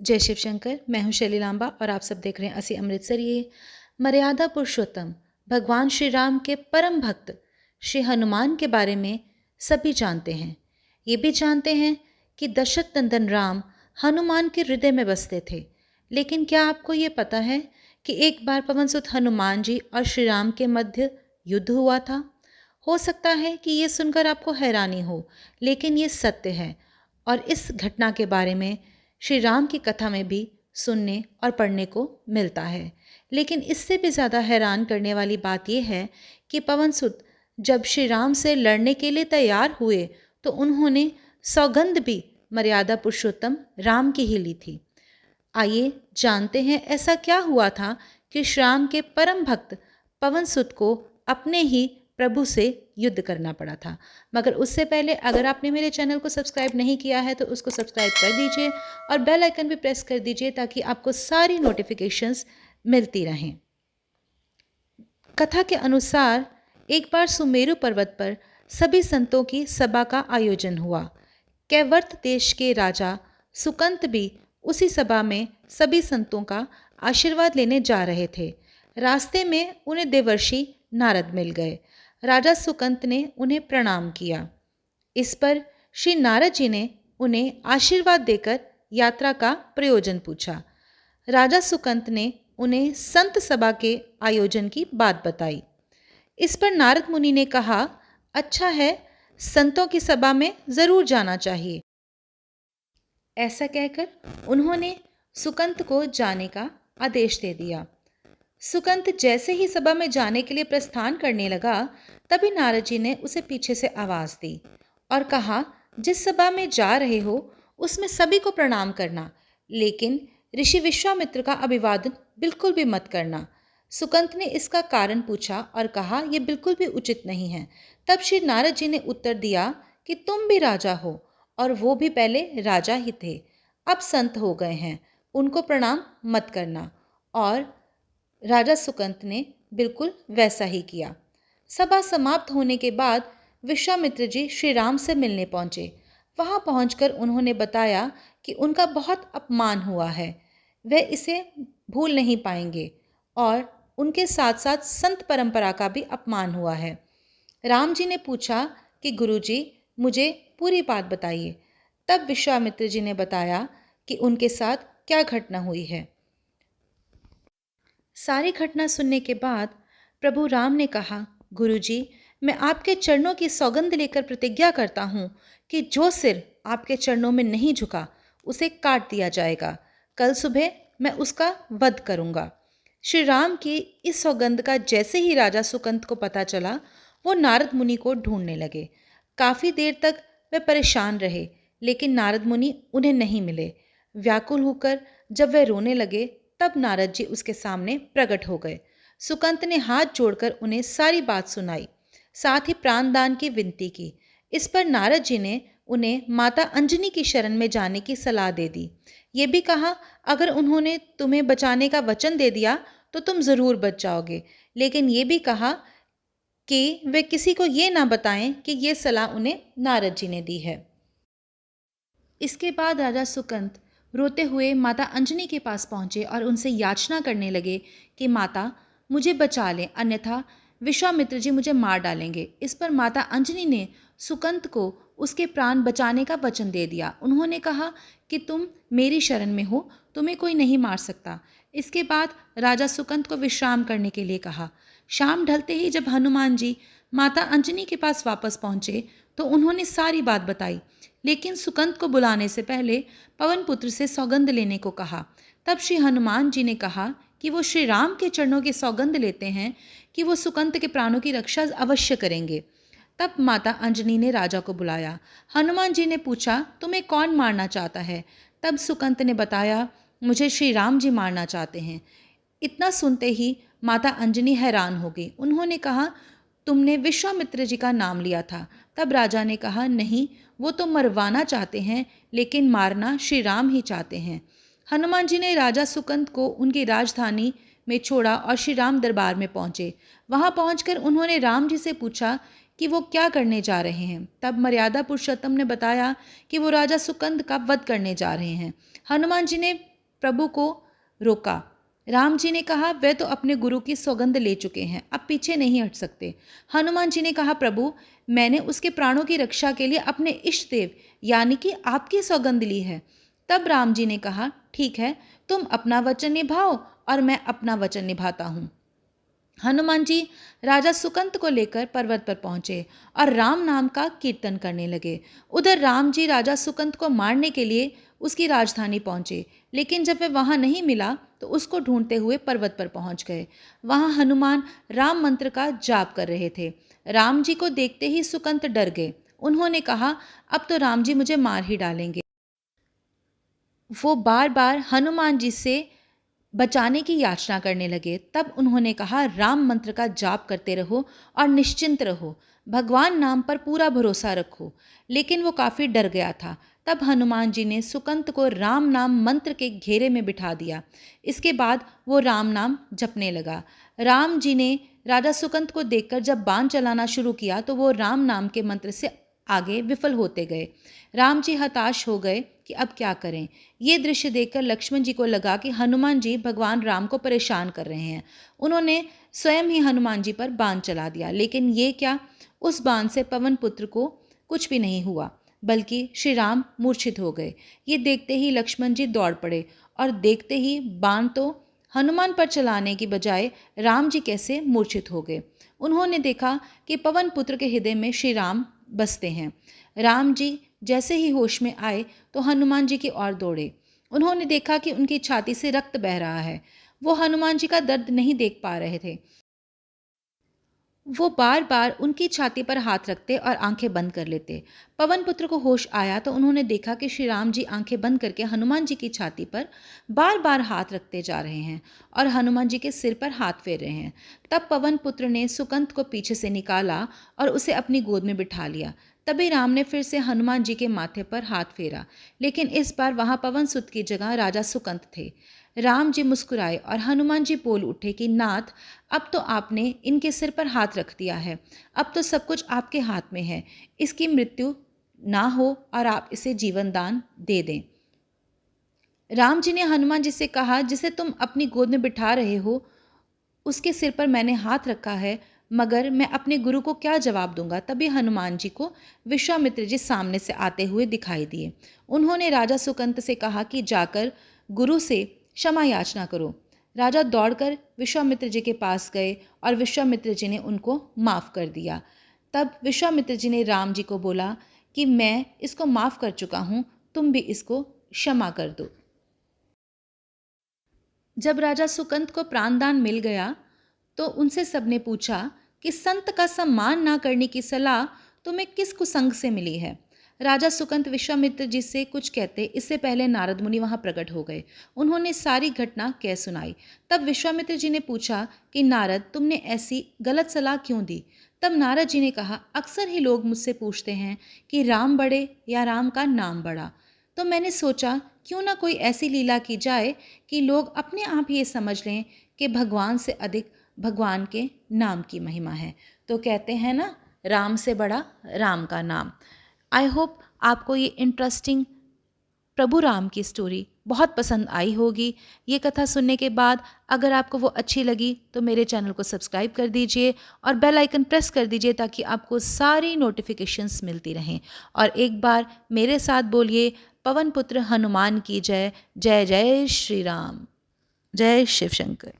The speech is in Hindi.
जय शिव शंकर। मैं हूँ शैली लांबा और आप सब देख रहे हैं असी अमृतसर। ये मर्यादा पुरुषोत्तम भगवान श्री राम के परम भक्त श्री हनुमान के बारे में सभी जानते हैं। ये भी जानते हैं कि दशरथ नंदन राम हनुमान के हृदय में बसते थे। लेकिन क्या आपको ये पता है कि एक बार पवन सुत हनुमान जी और श्री राम के मध्य युद्ध हुआ था? हो सकता है कि ये सुनकर आपको हैरानी हो, लेकिन ये सत्य है। और इस घटना के बारे में श्री राम की कथा में भी सुनने और पढ़ने को मिलता है। लेकिन इससे भी ज़्यादा हैरान करने वाली बात यह है कि पवन सुत जब श्री राम से लड़ने के लिए तैयार हुए तो उन्होंने सौगंध भी मर्यादा पुरुषोत्तम राम की ही ली थी। आइए जानते हैं ऐसा क्या हुआ था कि श्री राम के परम भक्त पवन सुत को अपने ही प्रभु से युद्ध करना पड़ा था। मगर उससे पहले अगर आपने मेरे चैनल को सब्सक्राइब नहीं किया है तो उसको सब्सक्राइब कर दीजिए और बेल आइकन भी प्रेस कर दीजिए ताकि आपको सारी नोटिफिकेशंस मिलती रहें। कथा के अनुसार एक बार सुमेरु पर्वत पर सभी संतों की सभा का आयोजन हुआ। कैवर्त देश के राजा सुकंत भी उसी सभा में सभी संतों का आशीर्वाद लेने जा रहे थे। रास्ते में उन्हें देवर्षि नारद मिल गए। राजा सुकंत ने उन्हें प्रणाम किया। इस पर श्री नारद जी ने उन्हें आशीर्वाद देकर यात्रा का प्रयोजन पूछा। राजा सुकंत ने उन्हें संत सभा के आयोजन की बात बताई। इस पर नारद मुनि ने कहा, अच्छा है, संतों की सभा में जरूर जाना चाहिए। ऐसा कहकर उन्होंने सुकंत को जाने का आदेश दे दिया। सुकंत जैसे ही सभा में जाने के लिए प्रस्थान करने लगा, तभी नारद जी ने उसे पीछे से आवाज दी और कहा, जिस सभा में जा रहे हो उसमें सभी को प्रणाम करना, लेकिन ऋषि विश्वामित्र का अभिवादन बिल्कुल भी मत करना। सुकंत ने इसका कारण पूछा और कहा, यह बिल्कुल भी उचित नहीं है। तब श्री नारद जी ने उत्तर दिया कि तुम भी राजा हो और वो भी पहले राजा ही थे, अब संत हो गए हैं, उनको प्रणाम मत करना। और राजा सुकंत ने बिल्कुल वैसा ही किया। सभा समाप्त होने के बाद विश्वामित्र जी श्री राम से मिलने पहुंचे। वहां पहुंचकर उन्होंने बताया कि उनका बहुत अपमान हुआ है, वे इसे भूल नहीं पाएंगे और उनके साथ साथ संत परंपरा का भी अपमान हुआ है। राम जी ने पूछा कि गुरुजी, मुझे पूरी बात बताइए। तब विश्वामित्र जी ने बताया कि उनके साथ क्या घटना हुई है। सारी घटना सुनने के बाद प्रभु राम ने कहा, गुरुजी, मैं आपके चरणों की सौगंध लेकर प्रतिज्ञा करता हूँ कि जो सिर आपके चरणों में नहीं झुका उसे काट दिया जाएगा। कल सुबह मैं उसका वध करूँगा। श्री राम की इस सौगंध का जैसे ही राजा सुकंत को पता चला, वो नारद मुनि को ढूंढने लगे। काफ़ी देर तक वे परेशान रहे, लेकिन नारद मुनि उन्हें नहीं मिले। व्याकुल होकर जब वे रोने लगे, तब नारद जी उसके सामने प्रकट हो गए। सुकंत ने हाथ जोड़कर उन्हें सारी बात सुनाई, साथ ही प्राणदान की विनती की। इस पर नारद जी ने उन्हें माता अंजनी की शरण में जाने की सलाह दे दी। ये भी कहा, अगर उन्होंने तुम्हें बचाने का वचन दे दिया तो तुम जरूर बच जाओगे, लेकिन ये भी कहा कि वे किसी को ये ना बताएं कि ये सलाह उन्हें नारद जी ने दी है। इसके बाद राजा सुकंत रोते हुए माता अंजनी के पास पहुंचे और उनसे याचना करने लगे कि माता, मुझे बचा लें, अन्यथा विश्वामित्र जी मुझे मार डालेंगे। इस पर माता अंजनी ने सुकंत को उसके प्राण बचाने का वचन दे दिया। उन्होंने कहा कि तुम मेरी शरण में हो, तुम्हें कोई नहीं मार सकता। इसके बाद राजा सुकंत को विश्राम करने के लिए कहा। शाम ढलते ही जब हनुमान जी माता अंजनी के पास वापस पहुंचे तो उन्होंने सारी बात बताई, लेकिन सुकंत को बुलाने से पहले पवन पुत्र से सौगंध लेने को कहा। तब श्री हनुमान जी ने कहा कि वो श्री राम के चरणों की सौगंध लेते हैं कि वो सुकंत के प्राणों की रक्षा अवश्य करेंगे। तब माता अंजनी ने राजा को बुलाया। हनुमान जी ने पूछा, तुम्हें कौन मारना चाहता है? तब सुकंत ने बताया, मुझे श्री राम जी मारना चाहते हैं। इतना सुनते ही माता अंजनी हैरान हो गई। उन्होंने कहा, तुमने विश्वामित्र जी का नाम लिया था। तब राजा ने कहा, नहीं, वो तो मरवाना चाहते हैं, लेकिन मारना श्री राम ही चाहते हैं। हनुमान जी ने राजा सुकंत को उनकी राजधानी में छोड़ा और श्री राम दरबार में पहुंचे। वहां पहुंचकर उन्होंने राम जी से पूछा कि वो क्या करने जा रहे हैं। तब मर्यादा पुरुषोत्तम ने बताया कि वो राजा सुकंत का वध करने जा रहे हैं। हनुमान जी ने प्रभु को रोका। राम जी ने कहा, वे तो अपने गुरु की सौगंध ले चुके हैं, अब पीछे नहीं हट सकते। हनुमान जी ने कहा, प्रभु मैंने उसके प्राणों की रक्षा के लिए अपने इष्ट देव यानी कि आपकी सौगंध ली है। तब राम जी ने कहा, ठीक है, तुम अपना वचन निभाओ और मैं अपना वचन निभाता हूँ। हनुमान जी राजा सुकंत को लेकर पर्वत पर पहुंचे और राम नाम का कीर्तन करने लगे। उधर राम जी राजा सुकंत को मारने के लिए उसकी राजधानी पहुंचे, लेकिन जब वे वहां नहीं मिला तो उसको ढूंढते हुए पर्वत पर पहुंच गए। वहां हनुमान राम मंत्र का जाप कर रहे थे। राम जी को देखते ही सुकंत डर गए। उन्होंने कहा, अब तो राम जी मुझे मार ही डालेंगे। वो बार बार हनुमान जी से बचाने की याचना करने लगे। तब उन्होंने कहा, राम मंत्र का जाप करते रहो और निश्चिंत रहो, भगवान नाम पर पूरा भरोसा रखो। लेकिन वो काफी डर गया था। तब हनुमान जी ने सुकंत को राम नाम मंत्र के घेरे में बिठा दिया। इसके बाद वो राम नाम जपने लगा। राम जी ने राजा सुकंत को देखकर जब बाण चलाना शुरू किया तो वो राम नाम के मंत्र से आगे विफल होते गए। राम जी हताश हो गए कि अब क्या करें। ये दृश्य देखकर लक्ष्मण जी को लगा कि हनुमान जी भगवान राम को परेशान कर रहे हैं। उन्होंने स्वयं ही हनुमान जी पर बाण चला दिया, लेकिन ये क्या, उस बाण से पवन पुत्र को कुछ भी नहीं हुआ, बल्कि श्री राम मूर्छित हो गए। ये देखते ही लक्ष्मण जी दौड़ पड़े और देखते ही बाण तो हनुमान पर चलाने की बजाय राम जी कैसे मूर्छित हो गए। उन्होंने देखा कि पवन पुत्र के हृदय में श्री राम बसते हैं। राम जी जैसे ही होश में आए तो हनुमान जी की ओर दौड़े। उन्होंने देखा कि उनकी छाती से रक्त बह रहा है। वो हनुमान जी का दर्द नहीं देख पा रहे थे। वो बार बार उनकी छाती पर हाथ रखते और आंखें बंद कर लेते। पवन पुत्र को होश आया तो उन्होंने देखा कि श्री राम जी आंखें बंद करके हनुमान जी की छाती पर बार बार हाथ रखते जा रहे हैं और हनुमान जी के सिर पर हाथ फेर रहे हैं। तब पवन पुत्र ने सुकंत को पीछे से निकाला और उसे अपनी गोद में बिठा लिया। तभी राम ने फिर से हनुमान जी के माथे पर हाथ फेरा, लेकिन इस बार वहां पवन सुत की जगह राजा सुकंत थे। राम जी मुस्कुराए और हनुमान जी बोल उठे कि नाथ, अब तो आपने इनके सिर पर हाथ रख दिया है, अब तो सब कुछ आपके हाथ में है। इसकी मृत्यु ना हो और आप इसे जीवन दान दे दें। राम जी ने हनुमान जी से कहा, जिसे तुम अपनी गोद में बिठा रहे हो उसके सिर पर मैंने हाथ रखा है, मगर मैं अपने गुरु को क्या जवाब दूंगा। तभी हनुमान जी को विश्वामित्र जी सामने से आते हुए दिखाई दिए। उन्होंने राजा सुकंत से कहा कि जाकर गुरु से क्षमा याचना करो। राजा दौड़कर विश्वामित्र जी के पास गए और विश्वामित्र जी ने उनको माफ कर दिया। तब विश्वामित्र जी ने राम जी को बोला कि मैं इसको माफ कर चुका हूं, तुम भी इसको क्षमा कर दो। जब राजा सुकंत को प्राणदान मिल गया तो उनसे सबने पूछा कि संत का सम्मान ना करने की सलाह तुम्हें किस कुसंग से मिली है। राजा सुकंत विश्वामित्र जी से कुछ कहते इससे पहले नारद मुनि वहां प्रकट हो गए। उन्होंने सारी घटना कह सुनाई। तब विश्वामित्र जी ने पूछा कि नारद, तुमने ऐसी गलत सलाह क्यों दी। तब नारद जी ने कहा, अक्सर ही लोग मुझसे पूछते हैं कि राम बड़े या राम का नाम बड़ा, तो मैंने सोचा क्यों ना कोई ऐसी लीला की जाए कि लोग अपने आप ये समझ लें कि भगवान से अधिक भगवान के नाम की महिमा है। तो कहते हैं ना, राम से बड़ा राम का नाम। आई होप आपको ये इंटरेस्टिंग प्रभु राम की स्टोरी बहुत पसंद आई होगी। ये कथा सुनने के बाद अगर आपको वो अच्छी लगी तो मेरे चैनल को सब्सक्राइब कर दीजिए और बेल आइकन प्रेस कर दीजिए ताकि आपको सारी नोटिफिकेशंस मिलती रहें। और एक बार मेरे साथ बोलिए, पवन पुत्र हनुमान की जय। जय जय श्री राम। जय शिव शंकर।